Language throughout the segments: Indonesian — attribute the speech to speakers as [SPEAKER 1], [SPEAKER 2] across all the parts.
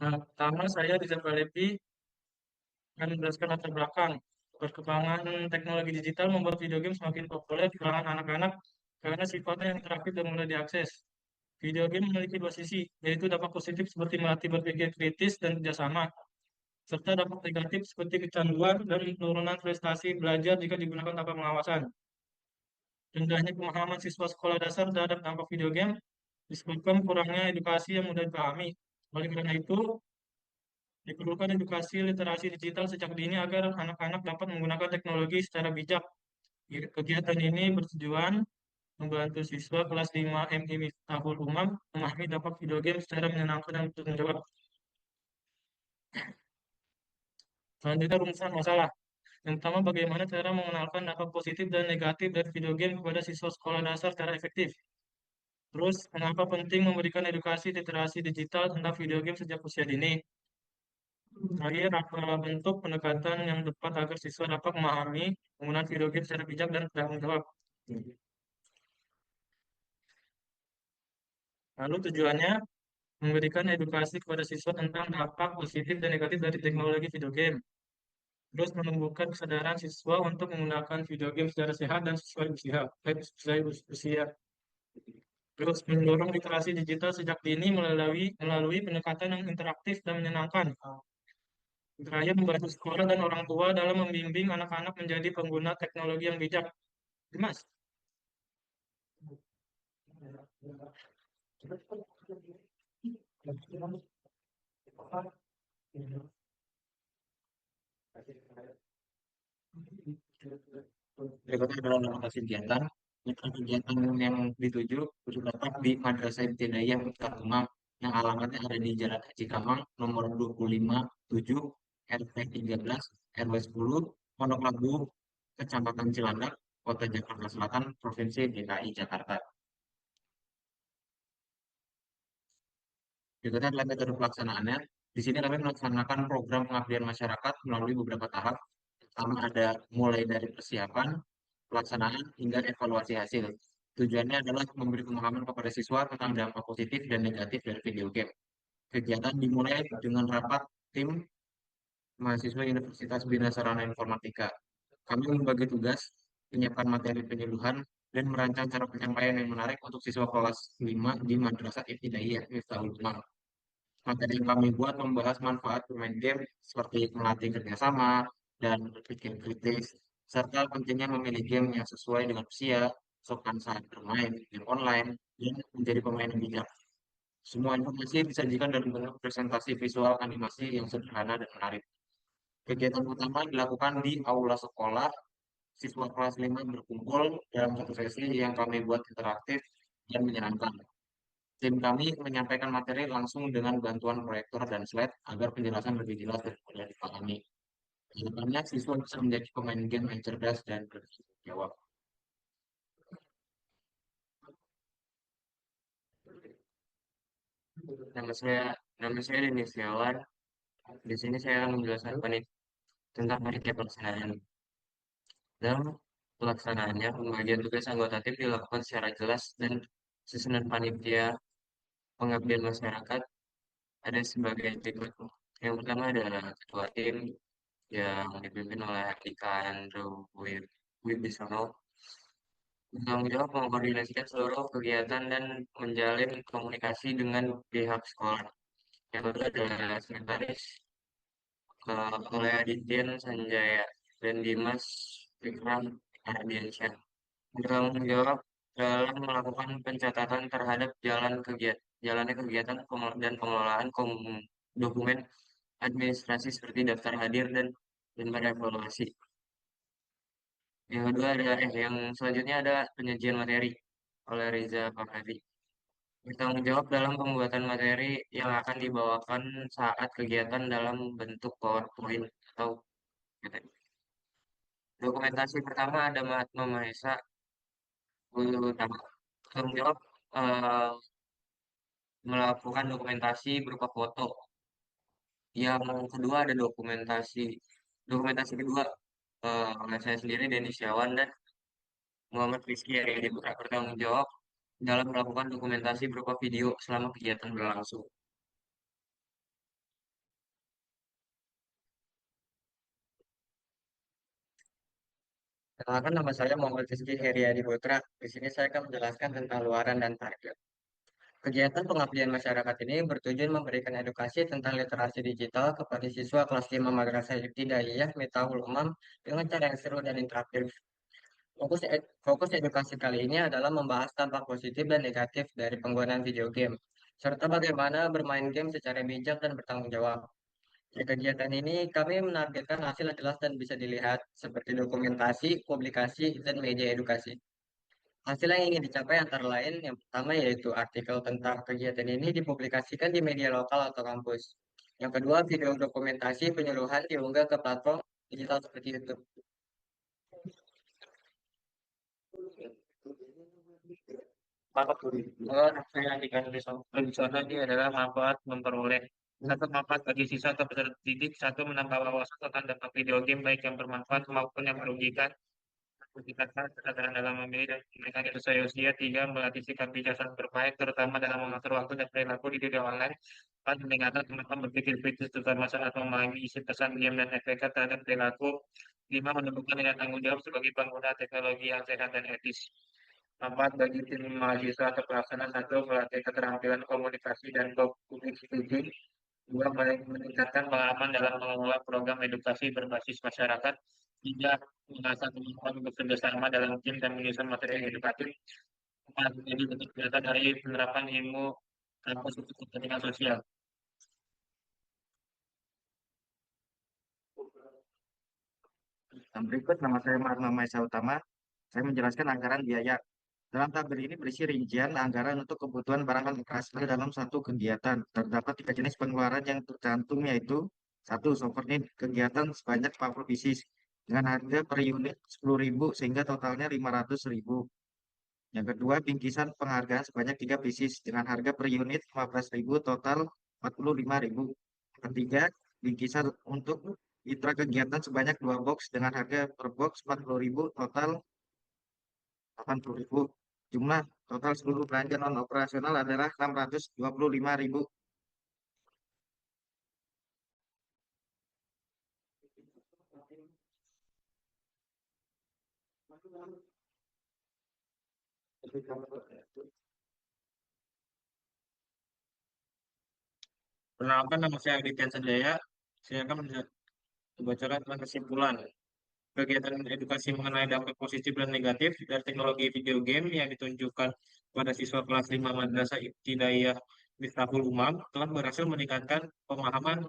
[SPEAKER 1] Nah, pertama saya di Lepi akan menjelaskan latar belakang. Perkembangan teknologi digital membuat video game semakin populer di kalangan anak-anak karena sifatnya yang interaktif dan mudah diakses. Video game memiliki dua sisi, yaitu dampak positif seperti melatih berpikir kritis dan kerjasama, serta dampak negatif seperti kecanduan dan penurunan prestasi belajar jika digunakan tanpa pengawasan. Rendahnya pemahaman siswa sekolah dasar terhadap dampak video game disebabkan kurangnya edukasi yang mudah dipahami. Oleh karena itu, diperlukan edukasi literasi digital sejak dini agar anak-anak dapat menggunakan teknologi secara bijak. Kegiatan ini bertujuan membantu siswa kelas 5 MI Miftahul Umam memahami dampak video game secara menyenangkan dan bertanggung jawab. Selanjutnya rumusan masalah. Yang pertama, bagaimana cara mengenalkan dampak positif dan negatif dari video game kepada siswa sekolah dasar secara efektif. Terus, mengapa penting memberikan edukasi literasi digital tentang video game sejak usia dini? Terakhir, apa bentuk pendekatan yang tepat agar siswa dapat memahami penggunaan video game secara bijak dan bertanggung jawab? Lalu tujuannya memberikan edukasi kepada siswa tentang dampak positif dan negatif dari teknologi video game. Terus menumbuhkan kesadaran siswa untuk menggunakan video game secara sehat dan sesuai usia. Sesuai usia. Terus mendorong literasi digital sejak dini melalui pendekatan yang interaktif dan menyenangkan. Terakhir, membantu sekolah dan orang tua dalam membimbing anak-anak menjadi pengguna teknologi yang bijak. Mas,
[SPEAKER 2] Berikutnya adalah lokasi kegiatan. Mitra kegiatan yang dituju terdapat di Madrasah Ibtidaiyah Miftahul Umam yang alamatnya ada di Jalan Haji Kamang nomor 257 RT 13 RW 10 Pondok Labu Kecamatan Cilandak Kota Jakarta Selatan Provinsi DKI Jakarta. Berikutnya adalah metode pelaksanaannya. Di sini kami melaksanakan program pengabdian masyarakat melalui beberapa tahap. Pertama ada mulai dari persiapan, pelaksanaan, hingga evaluasi hasil. Tujuannya adalah memberi pemahaman kepada siswa tentang dampak positif dan negatif dari video game. Kegiatan dimulai dengan rapat tim mahasiswa Universitas Bina Sarana Informatika. Kami membagi tugas, menyiapkan materi penyuluhan, dan merancang cara penyampaian yang menarik untuk siswa kelas 5 di Madrasah Ibtidaiyah Miftahul Umam. Materi yang kami buat membahas manfaat bermain game seperti melatih kerjasama dan berpikir kritis, serta pentingnya memilih game yang sesuai dengan usia, sopan saat bermain game online, dan menjadi pemain yang bijak. Semua informasi disajikan dalam bentuk presentasi visual animasi yang sederhana dan menarik. Kegiatan utama dilakukan di aula sekolah, siswa kelas 5 berkumpul dalam satu sesi yang kami buat interaktif dan menyenangkan. Tim kami menyampaikan materi langsung dengan bantuan proyektor dan slide agar penjelasan lebih jelas dan mudah dipahami. Harapannya siswa bisa menjadi pemain game yang cerdas dan bertanggung jawab. Nama saya, nama saya Denis Setiawan. Di sini saya akan menjelaskan tentang panitia pelaksanaan. Dalam pelaksanaannya, pembagian tugas anggota tim dilakukan secara jelas dan susunan panitia pengabdian masyarakat ada sebagai berikut. Yang pertama adalah ketua tim yang dipimpin oleh Andika Andrew Wibisono. Bertanggung jawab mengkoordinasikan seluruh kegiatan dan menjalin komunikasi dengan pihak sekolah. Yang kedua adalah sekretaris oleh Adityan Sanjaya dan Dimas Vikram Ardiansyah. Bertanggung jawab dalam melakukan pencatatan terhadap jalannya kegiatan dan pengelolaan dokumen administrasi seperti daftar hadir dan evaluasi. Yang kedua ada yang selanjutnya ada penyajian materi oleh Reza Pahadi. Bertanggung jawab dalam pembuatan materi yang akan dibawakan saat kegiatan dalam bentuk PowerPoint atau PPT. Dokumentasi pertama ada Mahatma Mahesa utama bertanggung jawab eh, melakukan dokumentasi berupa foto. Yang kedua ada dokumentasi kedua oleh saya sendiri Denis Setiawan dan Muhammad Rizky Aryadi bertanggung jawab dalam melakukan dokumentasi berupa video selama kegiatan berlangsung. Perkenalkan, nama saya Muhammad Rizky Heriadi Putra. Di sini saya akan menjelaskan tentang luaran dan target. Kegiatan pengabdian masyarakat ini bertujuan memberikan edukasi tentang literasi digital kepada siswa kelas 5 Madrasah Ibtidaiyah Miftahul Umam dengan cara yang seru dan interaktif. Fokus edukasi kali ini adalah membahas dampak positif dan negatif dari penggunaan video game, serta bagaimana bermain game secara bijak dan bertanggung jawab. Di kegiatan ini, kami menargetkan hasil yang jelas dan bisa dilihat, seperti dokumentasi, publikasi, dan media edukasi. Hasil yang ingin dicapai antara lain, yang pertama yaitu artikel tentang kegiatan ini dipublikasikan di media lokal atau kampus. Yang kedua, video dokumentasi penyuluhan diunggah ke platform digital seperti YouTube.
[SPEAKER 1] Saya yang di sana ini adalah manfaat memperoleh satu manfaat bagi siswa atau peserta didik, satu menambah wawasan tentang dampak video game baik yang bermanfaat maupun yang merugikan, meningkatkan kesadaran dalam memilih dan menggunakan sesuai usia, tiga melatih sikap bijaksana bermain terutama dalam mengatur waktu dan perilaku di dunia online, empat meningkatkan kemampuan berpikir kritis terutama saat memahami isi pesan game dan efeknya terhadap perilaku, lima menumbuhkan nilai tanggung jawab sebagai pengguna teknologi yang sehat dan etis. Empat, bagi tim mahasiswa atau pelaksana, satu melatih keterampilan komunikasi dan public speaking, dua meningkatkan pengalaman dalam mengelola program edukasi berbasis masyarakat, tiga mengasah kemampuan bekerja sama dalam tim dan menyusun materi yang edukatif, empat menjadi bentuk nyata dari penerapan ilmu kampus untuk kepentingan sosial.
[SPEAKER 3] Dan berikut nama saya Marna Maesa Utama. Saya menjelaskan anggaran biaya. Dalam tabel ini berisi rincian anggaran untuk kebutuhan barang dan operasional dalam satu kegiatan. Terdapat tiga jenis pengeluaran yang tercantum yaitu satu, souvenir kegiatan sebanyak 40 pieces dengan harga per unit 10.000 sehingga totalnya 500.000. Yang kedua, bingkisan penghargaan sebanyak 3 pieces dengan harga per unit 15.000 total 45.000. Ketiga, bingkisan untuk mitra kegiatan sebanyak 2 box dengan harga per box 40.000 total 80.000. Jumlah total seluruh belanja non operasional adalah 625.000.
[SPEAKER 1] Perkenalkan, nama saya Aditya Sanjaya. Saya akan membacakan tentang kesimpulan. Kegiatan edukasi mengenai dampak positif dan negatif dari teknologi video game yang ditunjukkan pada siswa kelas 5 Madrasah Ibtidaiyah Miftahul Umam telah berhasil meningkatkan pemahaman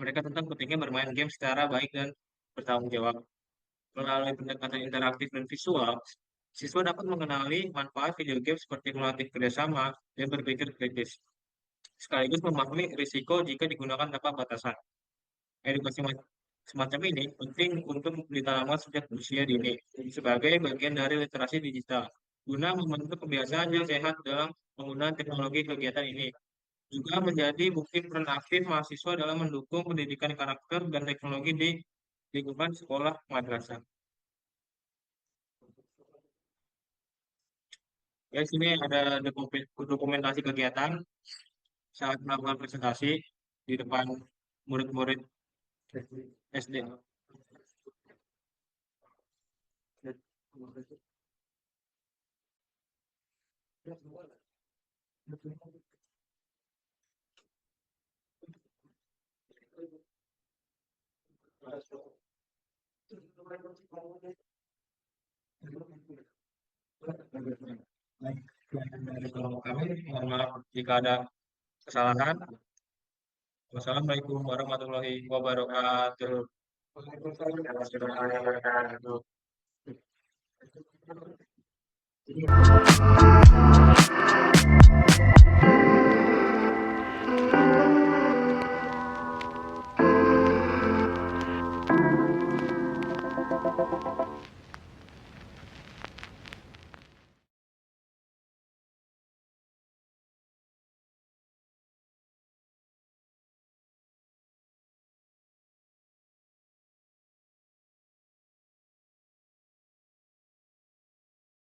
[SPEAKER 1] mereka tentang pentingnya bermain game secara baik dan bertanggung jawab. Melalui pendekatan interaktif dan visual, siswa dapat mengenali manfaat video game seperti melatih kerjasama dan berpikir kritis, sekaligus memahami risiko jika digunakan tanpa batasan. Edukasi semacam ini penting untuk ditanamkan sejak usia dini sebagai bagian dari literasi digital guna membentuk kebiasaan yang sehat dalam penggunaan teknologi. Kegiatan ini juga menjadi bukti peran aktif mahasiswa dalam mendukung pendidikan karakter dan teknologi di lingkungan sekolah madrasah. Ya, sini ada dokumentasi kegiatan saat melakukan presentasi di depan murid-murid SD. Baik, dari kelompok kami, mohon maaf jika ada kesalahan. Wassalamualaikum warahmatullahi wabarakatuh. Waalaikumsalam warahmatullahi wabarakatuh.